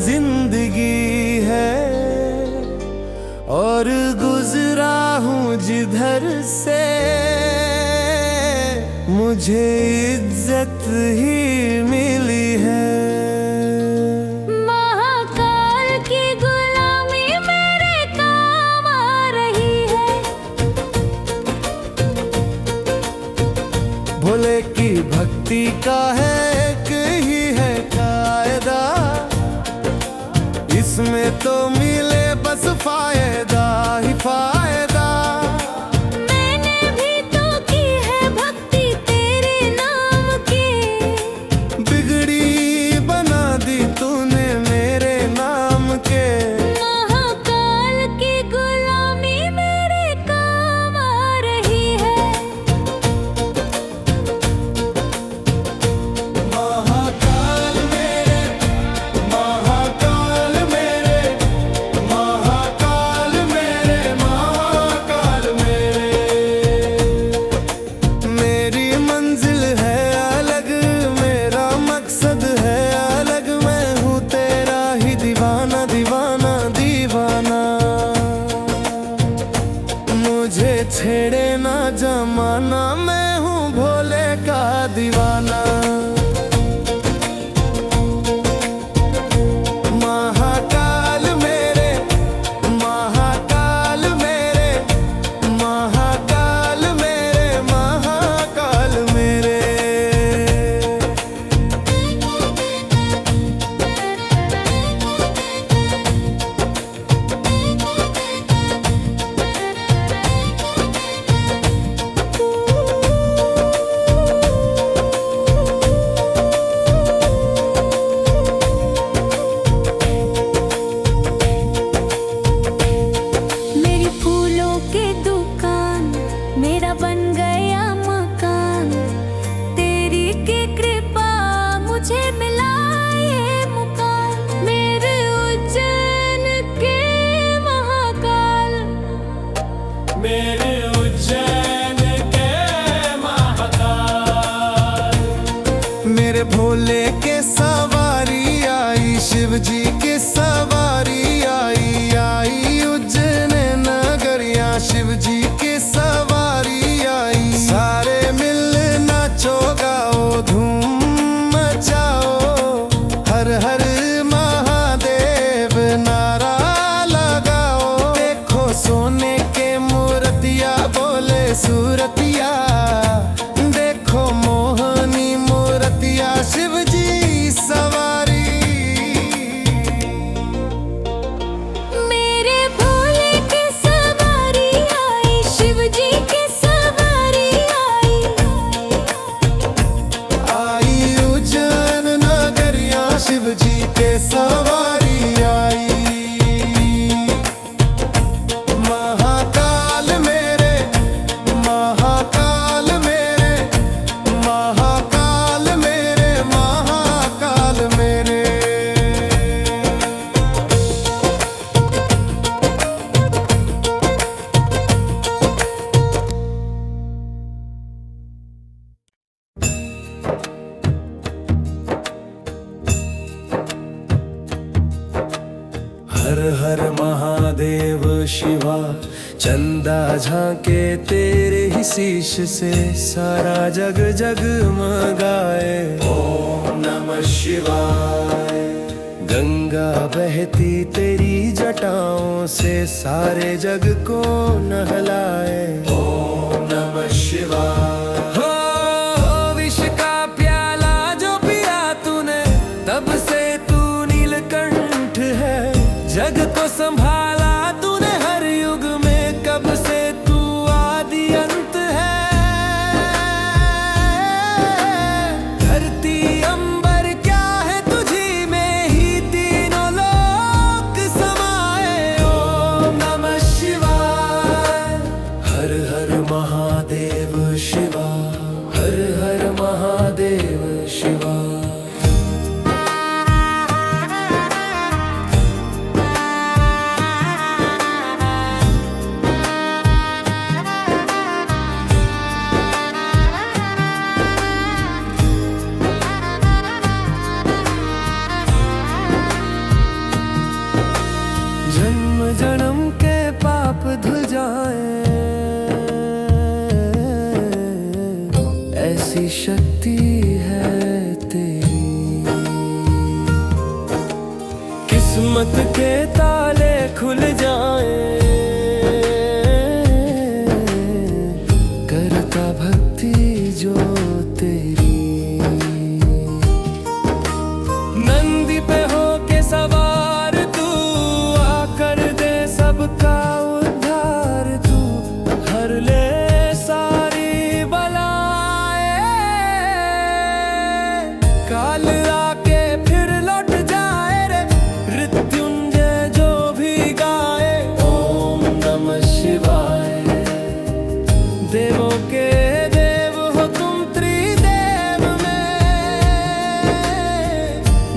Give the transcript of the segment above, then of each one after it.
जिंदगी है, और गुजरा हूँ जिधर से मुझे इज्जत ही मिली है। महाकाल की गुलामी मेरे काम आ रही है। भोले की भक्ति का है एक ही है कायदा, इसमें तो मिले बस फायदा ही फायदा। मैंने भी तो की है भक्ति तेरे नाम की, बिगड़ी बना दी तूने मेरे नाम के। महाकाल की गुलामी मेरे काम आ रही है। महाकाल मेरे, महाकाल मेरे, महाकाल मेरे, महाकाल मेरे। मेरी मंजिल है अलग, मेरा मकसद है अलग, मैं हूँ तेरा ही दीवाना दीवाना दीवाना। मुझे छेड़े ना जमाना, मैं हूँ भोले का दीवाना। महाकाल मेरे, महाकाल मेरे, महाकाल मेरे, महाकाल मेरे। मेरी फूलों की दुकान मेरा बन गया मकान, तेरी की कृपा मुझे मिला ये मुकाम। मेरे उज्जैन के महाकाल, मेरे उज्जैन के महाकाल, मेरे भोले के सवारी आई, शिव जी की सवारी आई, आई उज्जैन नगरिया शिव जी की सवारी आई। सारे मिल नाचो गाओ धूम मचाओ, हर हर महादेव नारा लगाओ। देखो सोने के मूर्तिया बोले सूरतिया, देखो मोहनी मूर्तिया शिव जी सवारी। मेरे भोले की सवारी आई, शिव जी की सवारी आई। आई उज्जैन नगरिया शिव जी के सवारी आई। महाकाल मेरे, महाकाल मेरे, महाकाल मेरे, महाकाल मेरे। हर हर महादेव शिवा, चंदा झांके तेरे ही शीश से, सारा जग जगमगाए। ओम नमः शिवाय। गंगा बहती तेरी जटाओं से, सारे जग को नहलाए। ओम नमः शिवाय। हो विष का प्याला जो पिया तूने, तब से तू नीलकंठ है। जग को संभाला तूने हर युग में, कब से तू आदि अंत है। धरती अंबर क्या है तुझी में ही, तीनों लोक समाए। ओम नमः शिवाय। हर हर महादेव शिवा, हर हर महादेव शिवा। जन्म के पाप धुल जाए, ऐसी शक्ति है तेरी। किस्मत के ताले खुल जाए, करता भक्ति जो तेरी। नंदी पे हो के सवार तू, आकर दे सबका उद्धार तू। हर ले सारी बलाएं, काल आके फिर लौट जाए रे। मृत्युंजय जो भी गाए, ओम नमः शिवाय। देवों के देव हो तुम, त्रिदेव में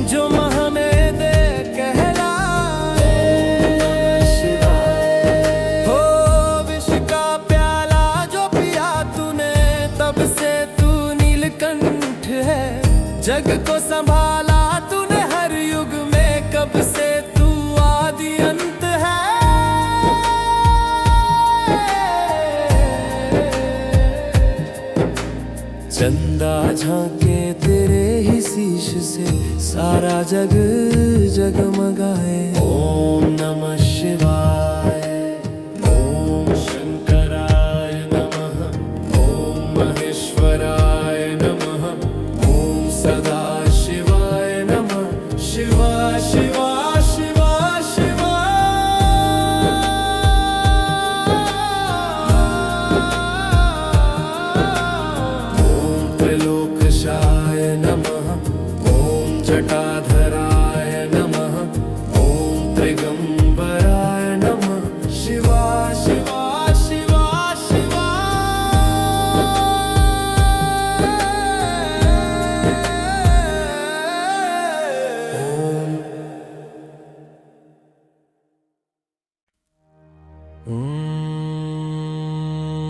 जो महामेद कहलाए। हो विष का प्याला जो पिया तूने, तब से तू नीलकंठ है। जग को संभाला तूने हर युग में, कब से तू आदि अंत है। चंदा झांके तेरे ही शीश से, सारा जग जगमगाए। ओम नमः शिवाय। ओम शंकराय नमः। ओम महेश्वराय नमः। ओम सदाशिवाय नमः। शिवा शिवा शिवा शिवा। त्रिलोकशाय नमः। ओम जटाधराय नमः। ओम त्रिगंबराय नमः। शिवा शिवा शिवा शिवा।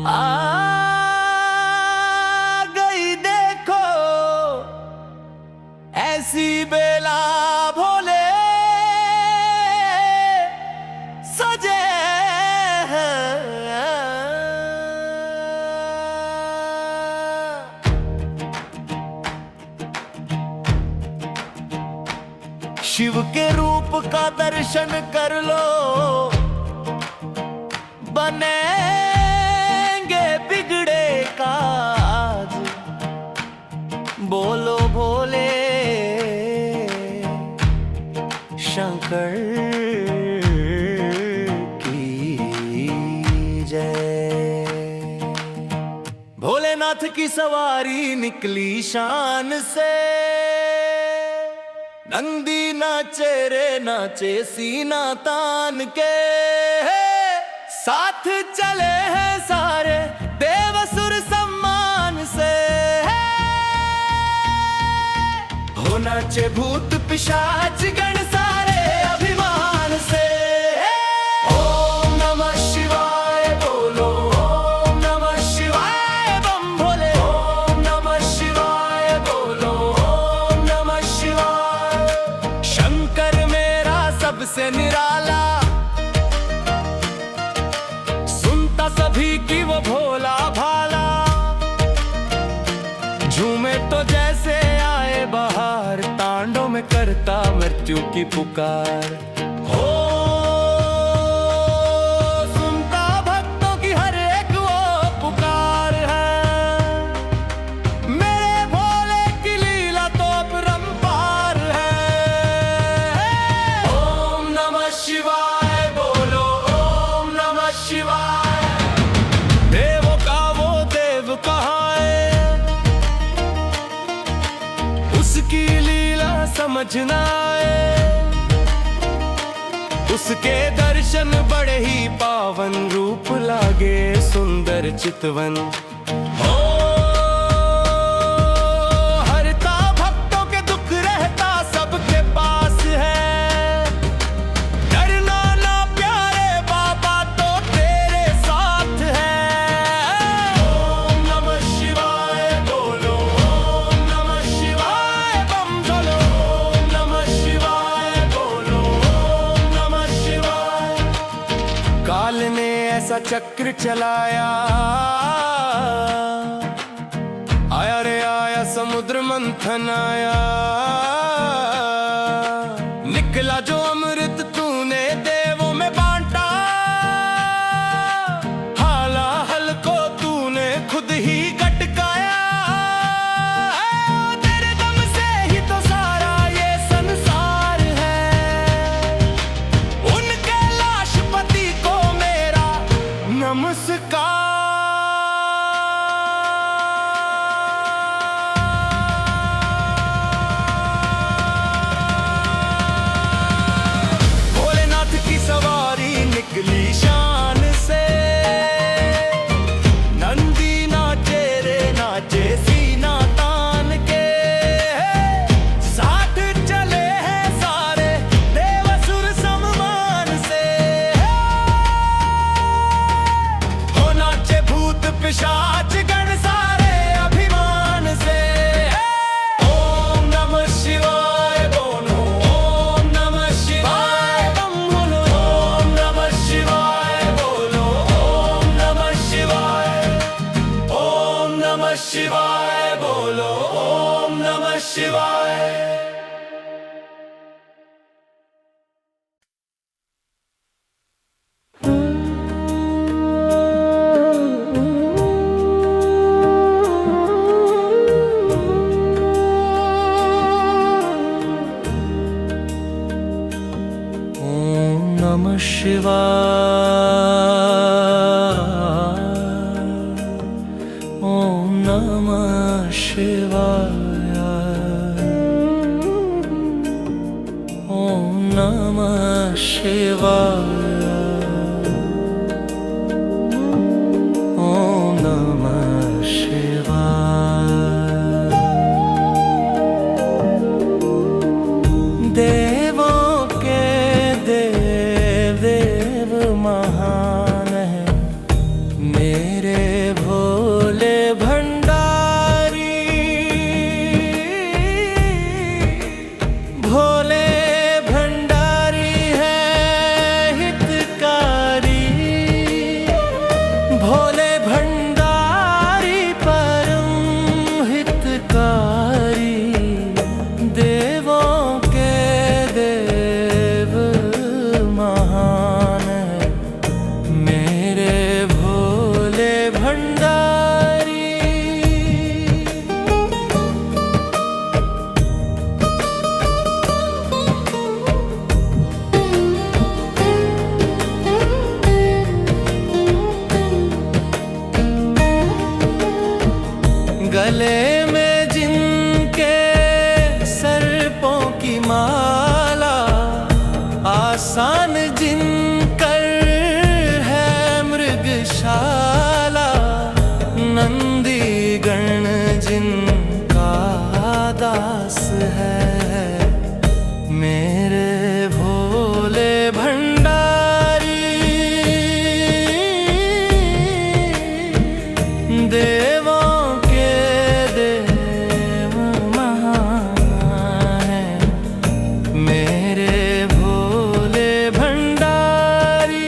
आ गई देखो ऐसी बेला, भोले सजे हैं। शिव के रूप का दर्शन कर लो, बनेंगे बिगड़े काज। बोलो भोले शंकर की जय। भोलेनाथ की सवारी निकली शान से, नंदी नाचे रे नाचे सीना तान के। साथ चले हैं सारे देवसुर सम्मान से, हो नाचे भूत पिशाच गण सारे अभिमान से। ओम नमः शिवाय बोलो, ओम नमः शिवाय बम भोले। ओम नमः शिवाय बोलो, ओम नमः शिवाय। शंकर मेरा सबसे निराला, सभी की वो भोला भाला। झूमे तो जैसे आए बहार, तांडों में करता मृत्यु की पुकार। हो सुनता भक्तों की हर एक वो पुकार है। मेरे भोले की लीला तो अपरंपार है। ओम नमः शिवाय बोलो, ओम नमः शिवाय। देवों का वो देव कहाँ है, उसकी लीला समझना आए। उसके दर्शन बड़े ही पावन, रूप लागे सुंदर चितवन। हो हरता भक्तों के दुख, रहता सबके पास है। डरना ना प्यारे बाबा तो तेरे साथ है। ओम नमः शिवाय बोलो, ओम नमः शिवाय बम बोलो। ओम नमः शिवाय बोलो, ओम नमः शिवाय। चक्र चलाया। आया रे आया समुद्र मंथन आया, निकला जो अमृत तूने देवों में बांटा। हालाहल को तूने खुद ही गटकाया। तेरे दम से ही तो सारा ये संसार है। उन कैलाशपति को मेरा नमस्कार। निकली शान से नंदी नाचे रे नाचे सीना तान के। साथ चले हैं सारे देवसुर सम्मान से। हो नाचे भूत पिशाच गण सारे अभिमान से। ओम नमः शिवाय बोलो, ओम नमः शिवाय बम बोलो, ओम नमः शिवाय बोलो, ओम नमः शिवाय, ओम नमः शिवाय बोलो, ओम नमः शिवाय। नमः शिवाय, ओम नमः शिवाय, ओम नमः शिवाय, ओम नमः शिवाय। देवों के देव देव महान है मेरे भोले भंडारी। भोले भंडारी है हितकारी। भोले भंडारी परम हितकारी। देवों के देव महान है मेरे भोले भंडारी। गले में जिनके सर्पों की माला, आसान जिनकर है मृगशाला। नंदी गण जिनका दास है मेरे भोले भंडारी। देवों के देव महान है मेरे भोले भंडारी।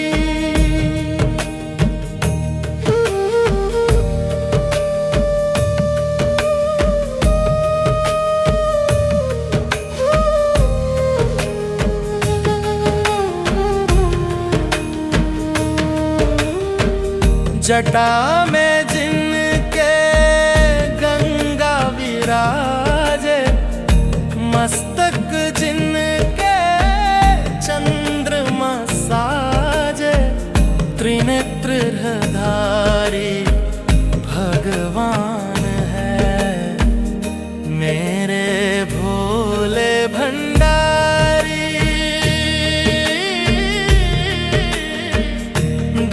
जटा में जिनके गंगा विराजे, मस्तक जिनके चंद्रमा साजे। त्रिनेत्रधारी भगवान है मेरे भोले भंडारी।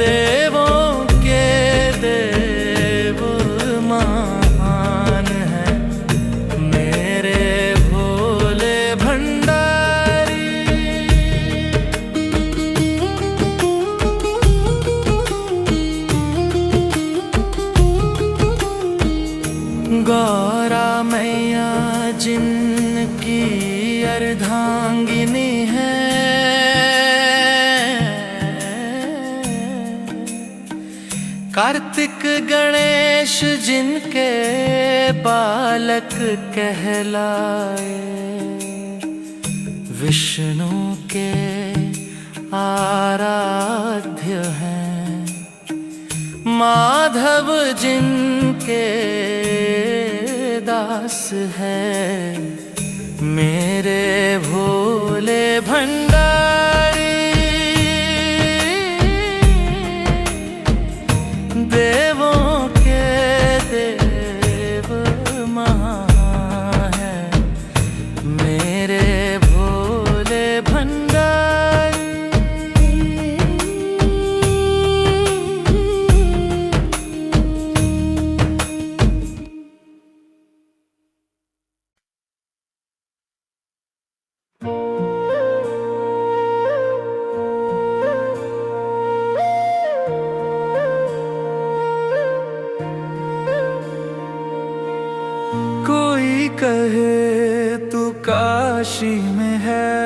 देवों के देव महान है कार्तिक गणेश जिनके बालक कहलाए, विष्णु के आराध्य हैं, माधव जिनके दास हैं, मेरे भोले भंडारी। देवों के देव महान हैं, मेरे भोले भंडारी। कोई कहे तू काशी में है,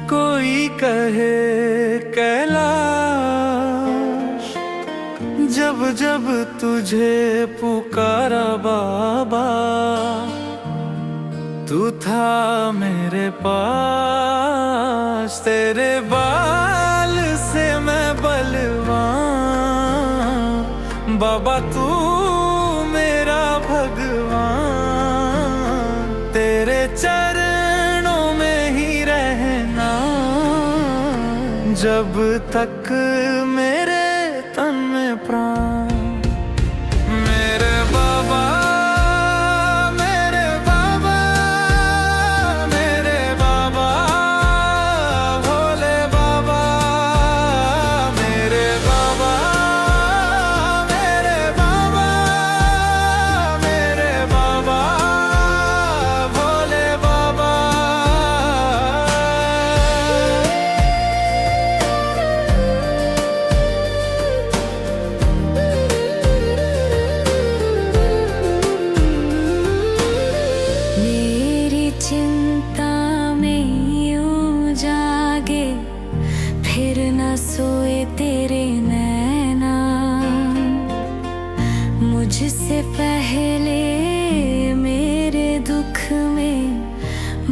कोई कहे कैलाश। जब जब तुझे पुकारा बाबा, तू था मेरे पास। तेरे बाल से मैं बलवान, बाबा तू मेरा भगवान। तेरे चरणों में ही रहना, जब तक मेरे तन में प्राण। मेरे बाबा, मेरे बाबा, मेरे बाबा भोले बाबा। मेरे बाबा, मेरे बाबा, मेरे बाबा भोले बाबा। मेरी चिंता में यूं जागे, फिर न सोए तेरे नैना। मुझसे पहले मेरे दुख में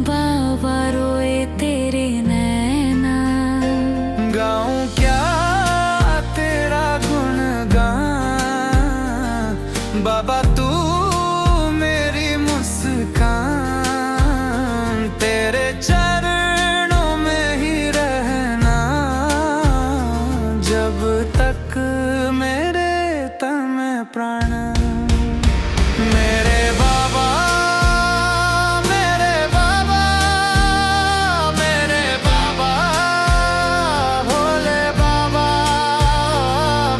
बाबा रोए तेरे नैना। गाऊं क्या तेरा गुणगान, बाबा तू मेरी मुस्कान। तेरे चरणों में ही रहना, जब तक मेरे तन में प्राण। मेरे बाबा, मेरे बाबा, मेरे बाबा भोले बाबा।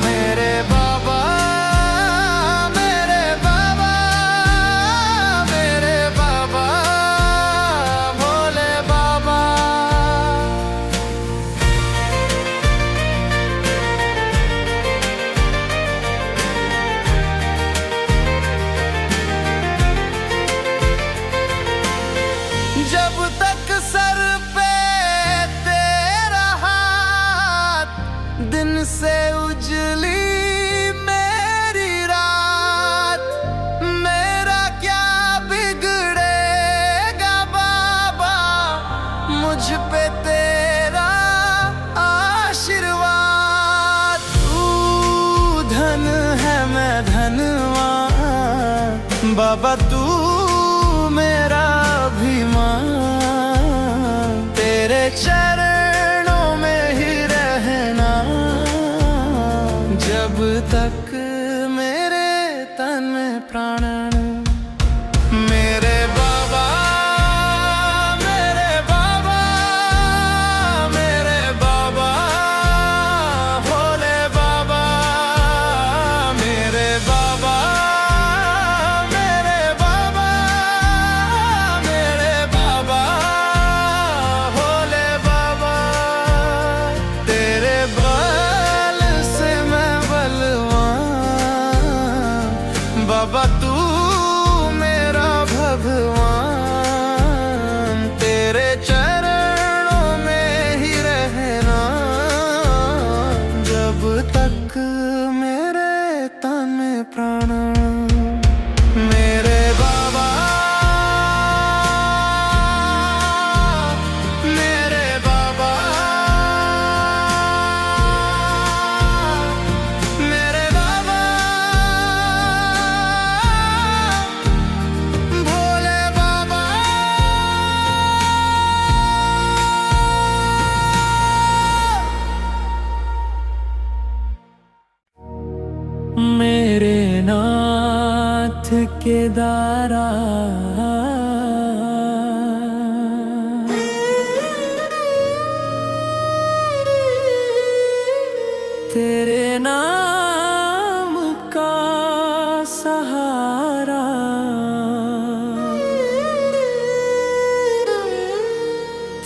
मेरे बाबा, मेरे बाबा, मेरे बाबा भोले बाबा। जब तक सर पे तेरा हाथ, दिन से उजली मेरी रात। मेरा क्या बिगड़ेगा बाबा, मुझ पे तेरा आशीर्वाद। तू धन है मैं धनवान, बाबा तू मेरा अभिमान। तेरे चरणों में ही रहना, मेरे नाथ केदारा। तेरे नाम का सहारा,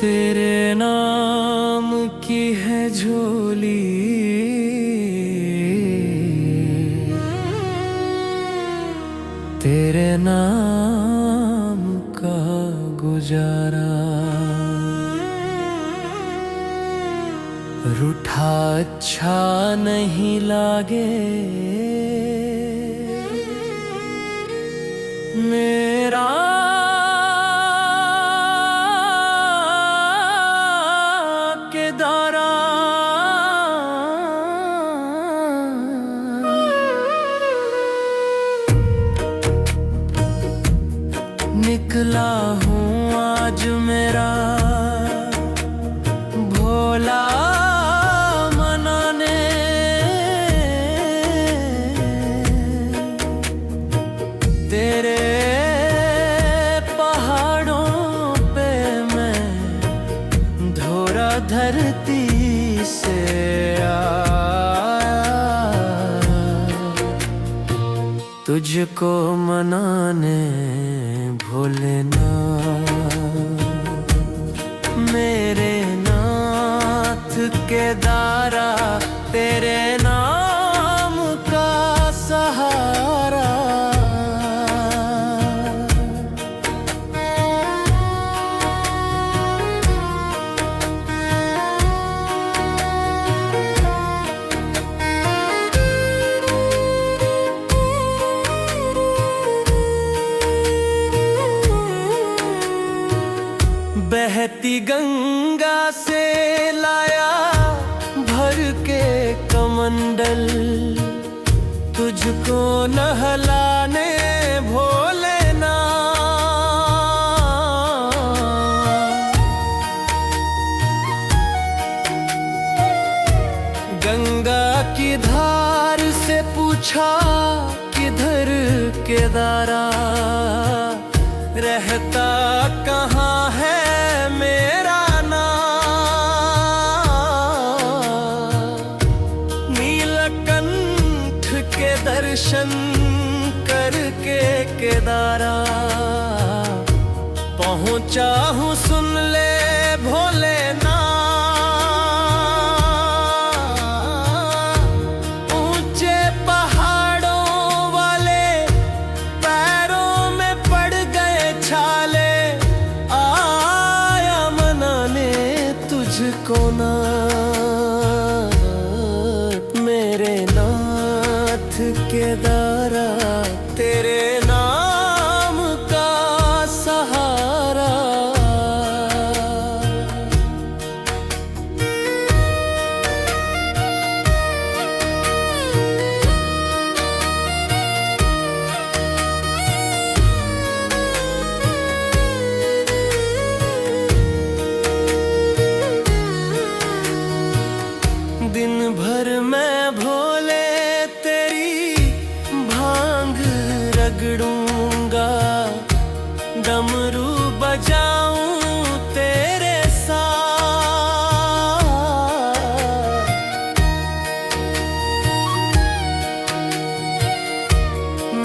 तेरे नाम की है झोली, तेरे नाम का गुजारा। रूठा अच्छा नहीं लागे मेरा केदारा। निकला हूँ आज मेरा भोला मनाने, तेरे पहाड़ों पे मैं धोरा धरती से आया, तुझको मनाने भोलेनाथ। मेरे नाथ केदारा, तेरे नाम का सहारा। बहती गंगा से लाया भर के कमंडल, तुझको नहलाने भोलेनाथ। गंगा की धार से पूछा किधर केदारा, रहता कहाँ है मेरा नाथ। नीलकंठ के दर्शन करके केदारा पहुँचा हूँ, सुन ले भोलेनाथ। ऊंचे पहाड़ों वाले पैरों में पड़ गए छाले, आया मनाने तुझको नाथ। मेरे नाथ केदारा, तेरे नाम का सहारा। दिन भर मैं भोले तेरी भांग रगड़ूंगा, डमरू बजाऊं तेरे साथ।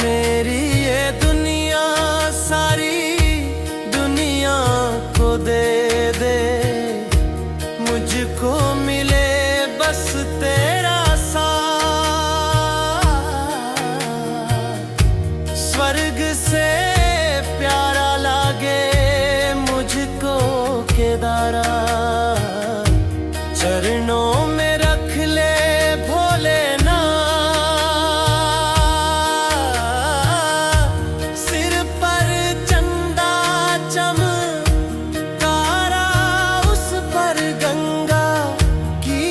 मेरी ये दुनिया सारी दुनिया को दे दे, मुझको मिले बस तेरा साथ। स्वर्ग से प्यारा लागे मुझको केदारा, चरणों में रख ले भोलेनाथ। सिर पर चंदा चमकारा, उस पर गंगा की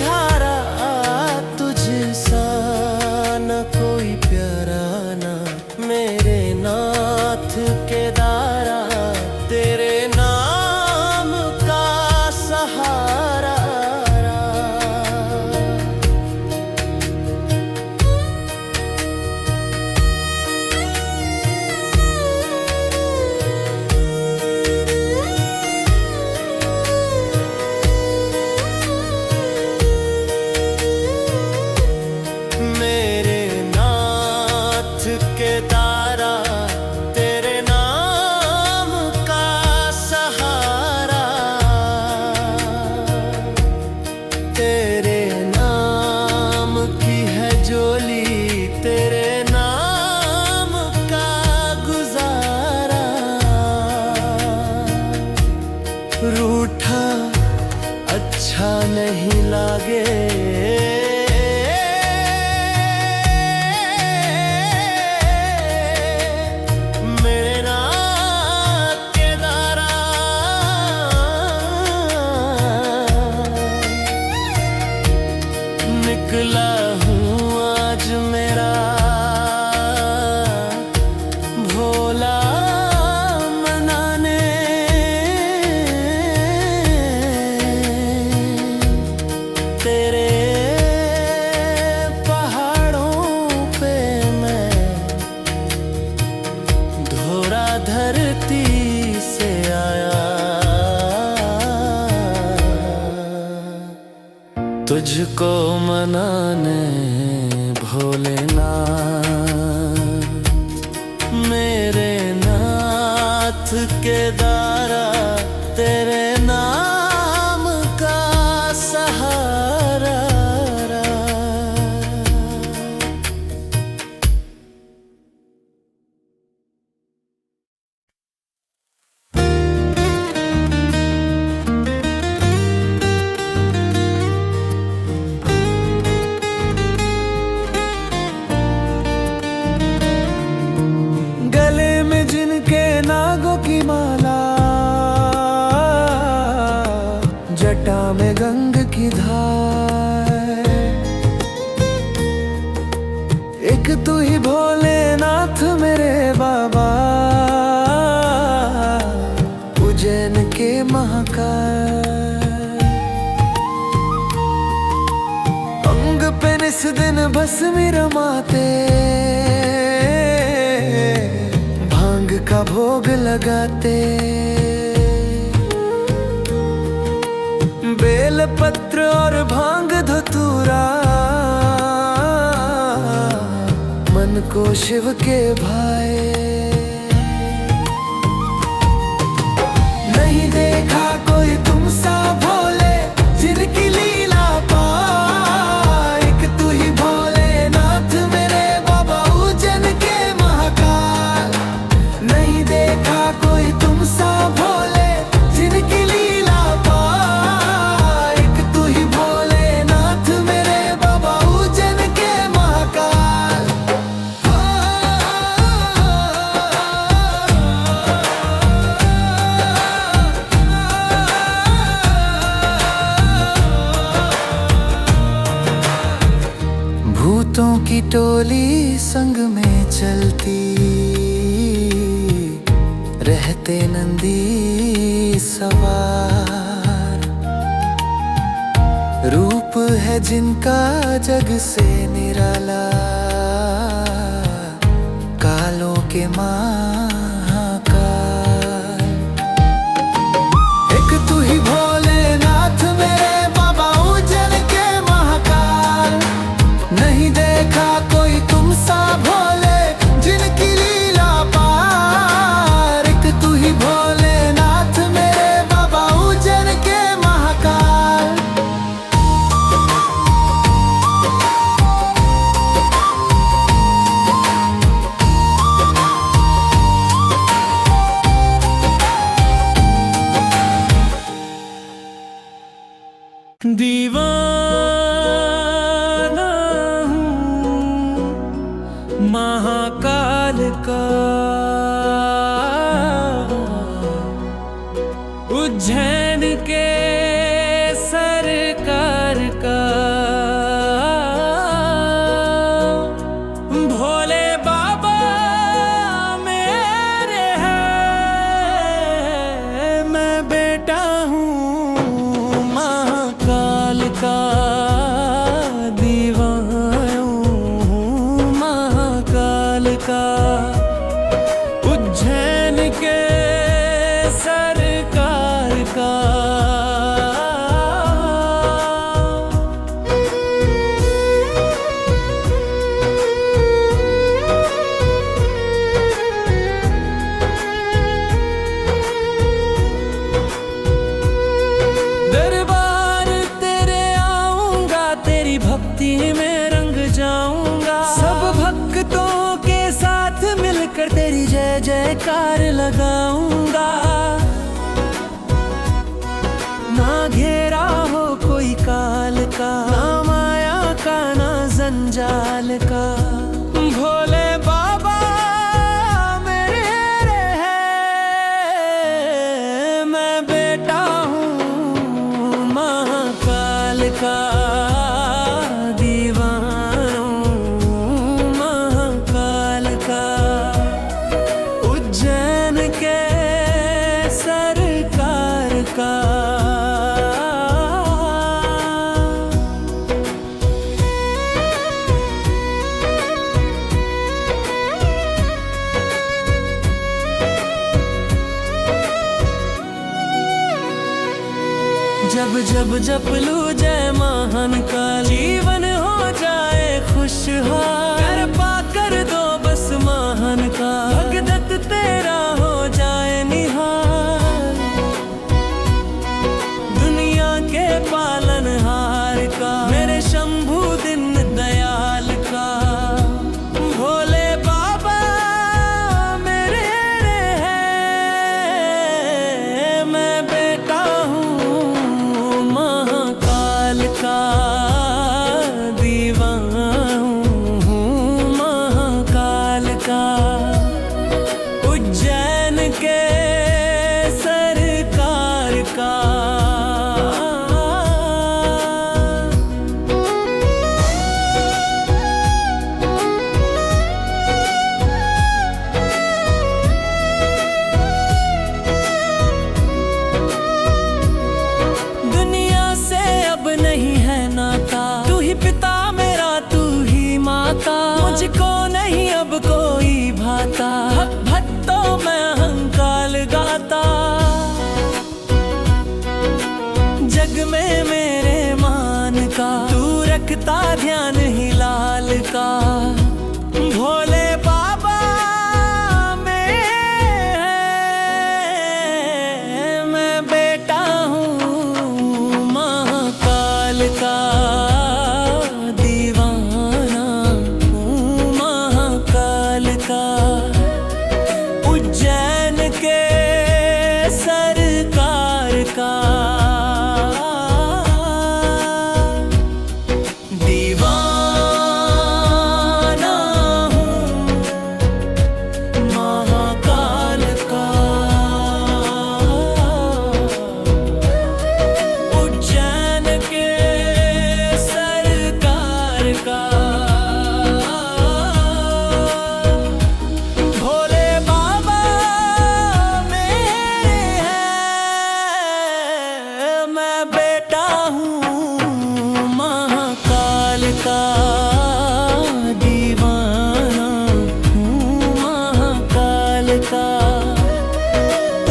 धारा, तुझसा न कोई प्यारा ना। मेरे नाथ केदारा, तेरे नाम का सहारा। नहीं लागे। मेरे नाथ के दारा निकला हूँ आज मेरा भोला मनाने। तेरे पहाड़ों पे मैं धोरा धरती से आया। तुझको मनाने भोलेनाथ, मेरे नाथ के दारा तेरे नाम का सहारा। गले में जिनके नागों की माला, जटा में गंग की धार, एक तू ही भोलेनाथ मेरे बाबा, उज्जैन के महाकाल। अंग पे निस दिन भस्मी रमाते, भांग का भोग लगाते, बेल पत्र और भांग धतूरा मन को शिव के भाए। नहीं देखा कोई तुम सा भोले जिनकी लीला पाए। एक तू ही भोलेनाथ मेरे बाबा उज्जैन के महाकाल। नहीं देखा कोई तुम सा भोले जिनकी लीला पाए। एक तू ही भोलेनाथ मेरे बाबा उज्जैन के महाकाल। भूतों की टोली संग में चलती, रहते नंदी सवार। रूप है जिनका जग से निराला, कालों के महाकाल। एक तू ही भोलेनाथ मेरे बाबा उज्जैन के महाकाल। नहीं देखा कोई तुम सा भोले जिनकी लीला पार। एक तू ही भोलेनाथ मेरे बाबा उज्जैन के महाकाल। दीवाना हूँ महाकाल का, उज्जैन के सरकार का। भोले बाबा मेरे हैं, मैं बेटा हूँ महाकाल का। दीवाना हूँ महाकाल का, उज्जैन के सरकार का। दरबार तेरे आऊंगा, तेरी भक्ति में रंग जाऊंगा। सब भक्तों के साथ मिलकर तेरी जय जयकार लगाऊंगा। ना घेरा हो कोई का दयाल का। भोले बाबा मेरे हैं, मैं बेटा हूँ महाकाल का, दीवाना हूँ महाकाल का। उज्जैन के सरकार का। जब जब जप लूं जय महान का, जीवन हो जाए खुशहाल। कर पा कर दो बस महान का, भगदत्त तेरा हो जाए निहाल। दुनिया के पालनहार का, मेरे शंभू दिन दयाल का। भोले बाबा मेरे हैं, मैं बेटा हूँ महाकाल का, दीवाना हूँ महाकाल का। उज्जैन के सरकार का। दुनिया से अब नहीं है नाता, तू ही पिता मेरा तू ही माता। मुझको नहीं अब कोई भाता, भक्तों में अहंकार गाता। जग में मेरे मान का, तू रखता ध्यान ही लाल का। भोले बाबा मैं बेटा हूँ महाकाल का, दीवाना हूँ महाकाल का। उज्जैन के सरकार का। दीवाना हूँ महाकाल का। उज्जैन के सरकार का। भोले बाबा मेरे हैं, मैं बेटा हूँ महाकाल का, दीवाना हूँ महाकाल का।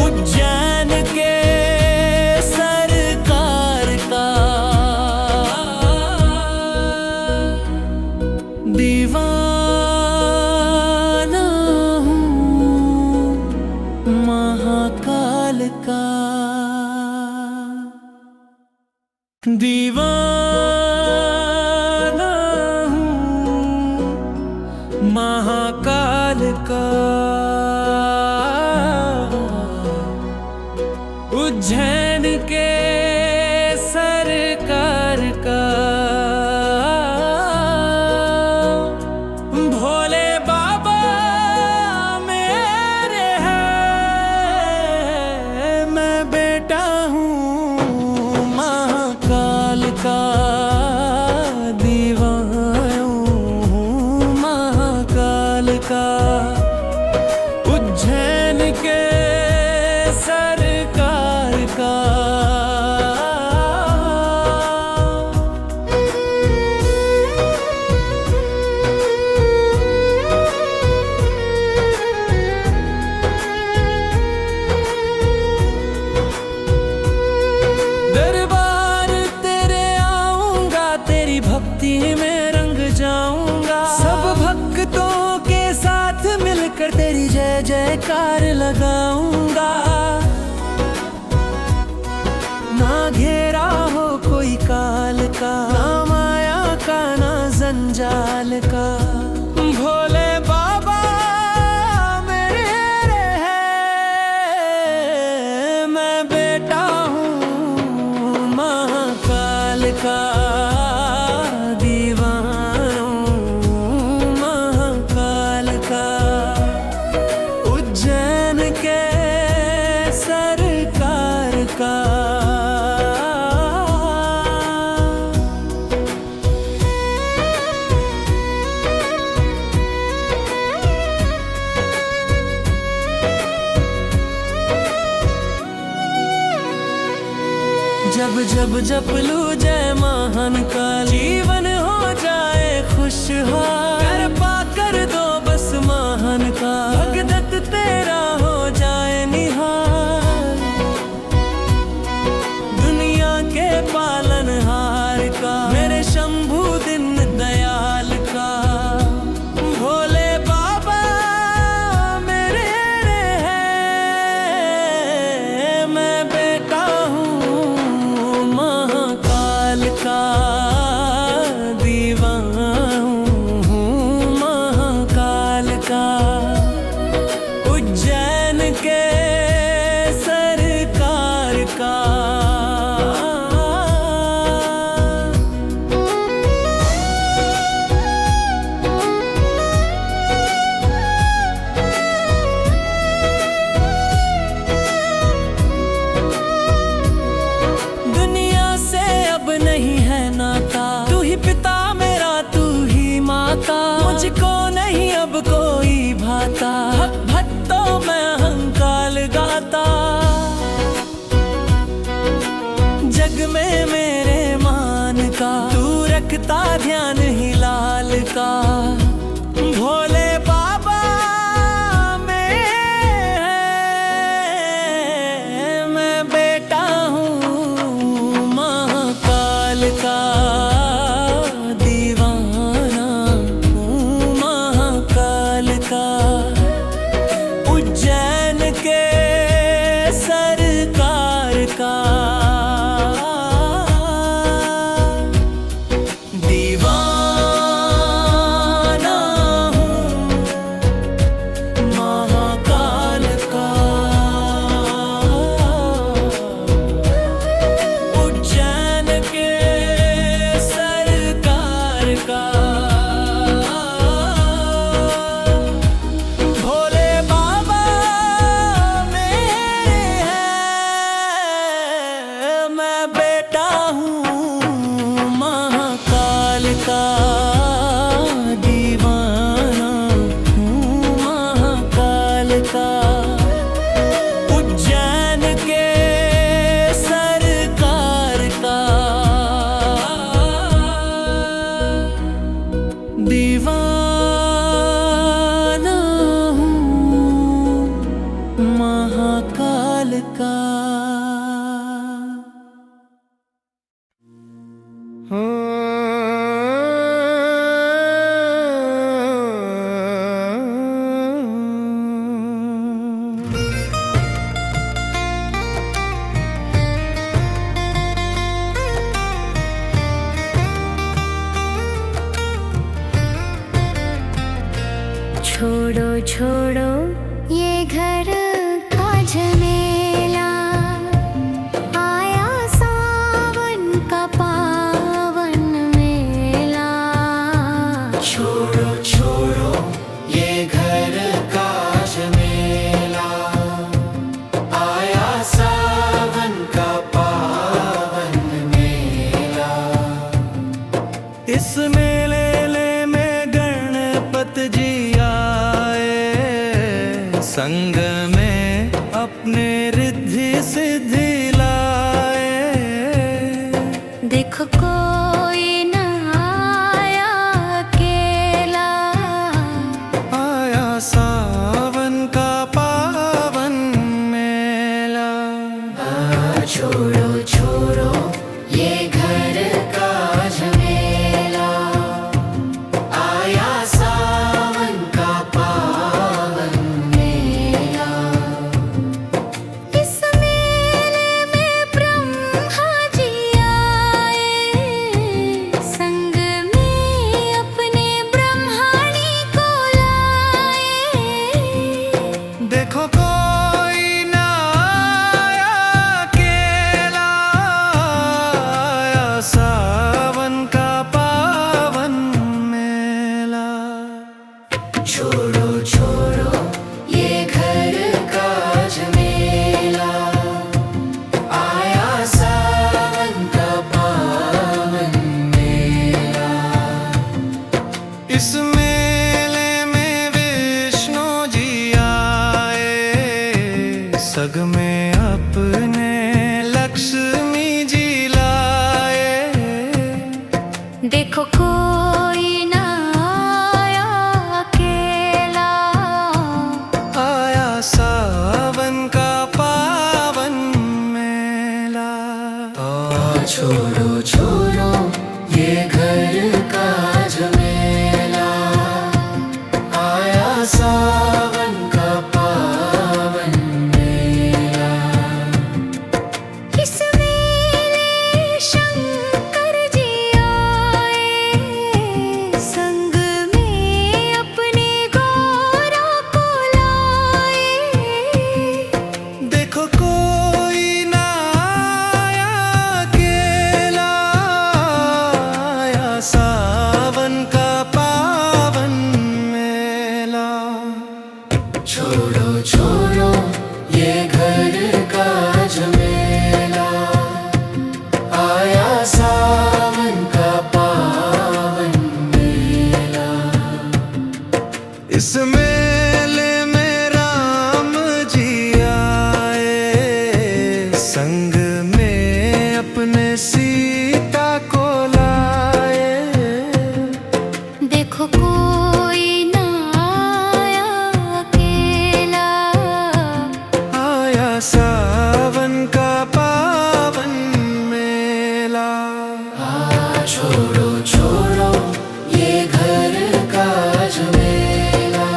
उज्जैन के सरकार का। दीवाना हूँ महाकाल का, दीवाना हूँ महाकाल का। उज्जैन के सरकार का। भोले बाबा मेरे हैं, मैं बेटा हूँ महाकाल का, दीवाना हूँ महाकाल का। उज्जैन के सरकार का। दरबार तेरे आऊंगा, तेरी भक्ति में रंग जाऊंगा। सब भक्तों के साथ मिलकर तेरी जय जयकार लगाऊंगा। ना घेरा हो कोई काल का, ना माया का ना जंजाल का। भोले बाबा मेरे हैं, मैं बेटा हूँ महाकाल का, दीवाना हूँ जब जब जप लू जय महान का, जीवन हो जाए खुशहाल। कर पा कर दो बस महान का, भगदत्त तेरा हो जाए निहाल। दुनिया के पालनहार का, मेरे शंभू दिन दयाल का, भोले बाबा मेरे हैं। मैं बेटा हूँ महाकाल का, दीवाना हूँ महाकाल का। उज्जैन के सरकार का। दुनिया से अब नहीं है नाता, तू ही पिता मेरा तू ही माता। मुझको नहीं अब कोई भाता, भक्तों मैं अहंकाल गाता। जग में मेरे मान का, तू रखता ध्यान ही लाल का। भोले बाबा में है, मैं बेटा हूँ महाकाल का, दीवाना हूँ महाकाल का। उज्जैन के सरकार का, दीवाना हूँ महाकाल का। उज्जैन के सरकार का। भोले बाबा मेरे हैं, मैं बेटा हूँ महाकाल का, दीवाना हूँ महाकाल का। उज्जैन के सरकार का, दीवाना हूँ महाकाल का। छोड़ो छोड़ो ये घर का झमेला, आया सावन का पावन मेला। छोड़ो छोड़ो ये घर का झमेला, आया सावन का पावन मेला। इस मेले में गणपत जी संग में अपने रिद्धि सिद्धि लाए। देखो कोई न आया अकेला, आया सावन का पावन मेला। छोड़ो छोड़ो ये घर का झमेला, आया सावन का पावन मेला। इस मेले में ब्रह्मा जी आए, छोड़ो छोड़ो ये घर का झमेला, आया सावन का पावन मेला। इस मेले शंकर जी आए, संग में अपने गौरा को लाए। देखो कोई ना आया अकेला, आया सावन का पावन मेला। छोड़ो छोड़ो ये घर का झमेला, आया सावन का पावन मेला। इस मेले में राम जी आए, संग में अपने सीता को लाए। देखो कोई ना आया अकेला, आया सावन का पावन मेला। छोड़ो छोड़ो ये घर का झमेला,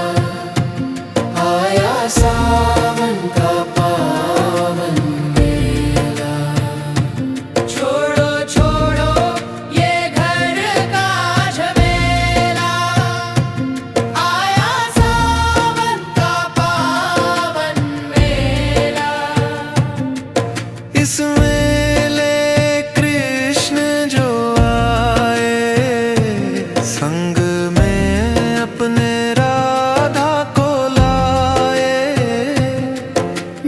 आया सावन का पावन मेला। छोड़ो छोड़ो ये घर का झमेला, आया सावन का पावन मेला। इस मेले कृष्ण जो आए, संग में अपने राधा को लाए।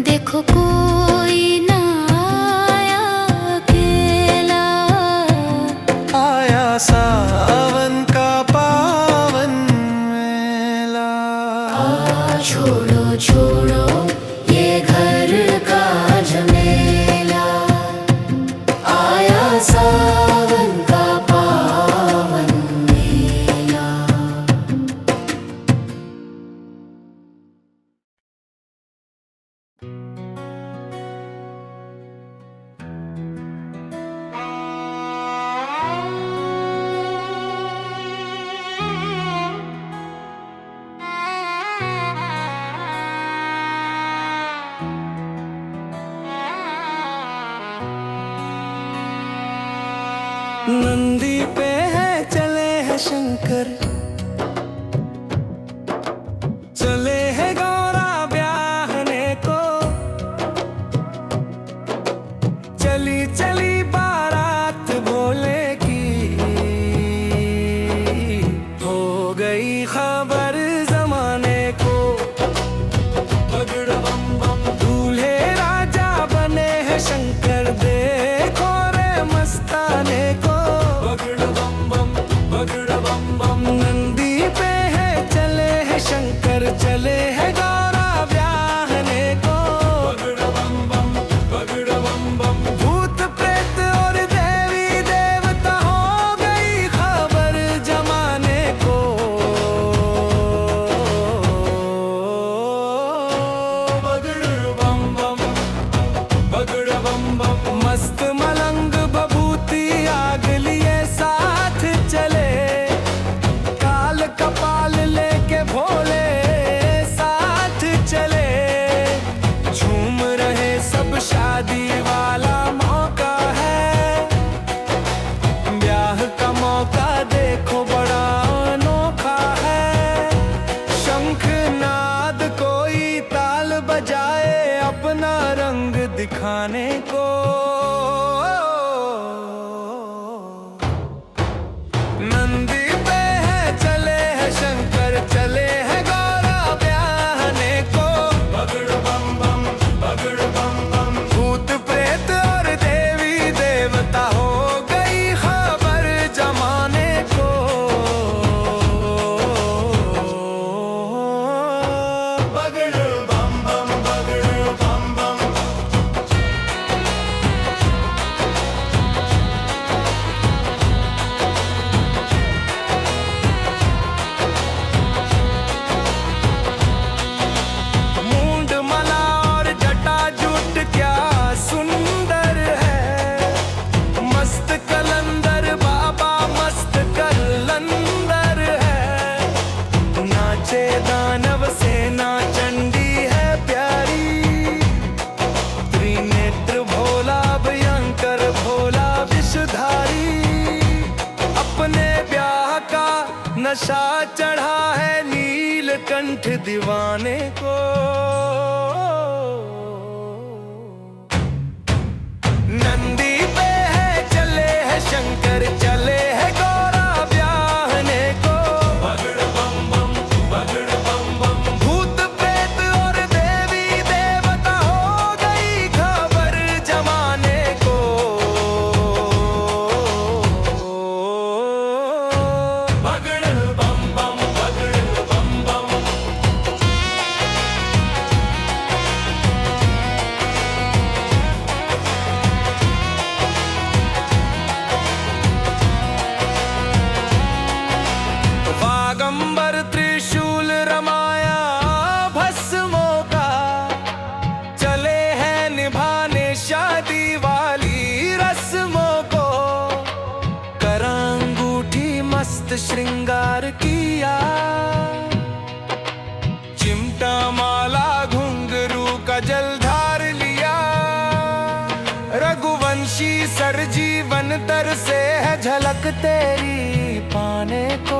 देखो कोई ना आया अकेला, आया सावन का पावन मेला। छोड़ो छोड़ो ये घर का झमेला, आया सावन का पावन मेला। नंदी पे है चले हैं शंकर, चले हैं गौरा ब्याहने को। चली चली बारात भोले की, हो गई खबर जमाने को। बगड़ बम बम दूल्हे राजा बने हैं शंकर, देखो रे मस्ताने को। बगड़ बम बम नंदी नशा चढ़ा है नीलकंठ दीवाने को। नंदी पे है चले है शंकर, चले है गौरा ब्याहने को। बगड़ बम बम, बगड़ बम बम, भूत प्रेत और देवी देवता हो गई खबर जमाने को। बगड़ बम बम, बगड़ बम बम। बागंबर त्रिशूल रमाया भस्मों का, चले हैं निभाने शादी वाली रस्मों को। करंगूठी मस्त श्रृंगार किया, चिमटा माला घुंघरू का जलधार लिया। रघुवंशी सर जीवन तर से है झलक तेरी पाने को।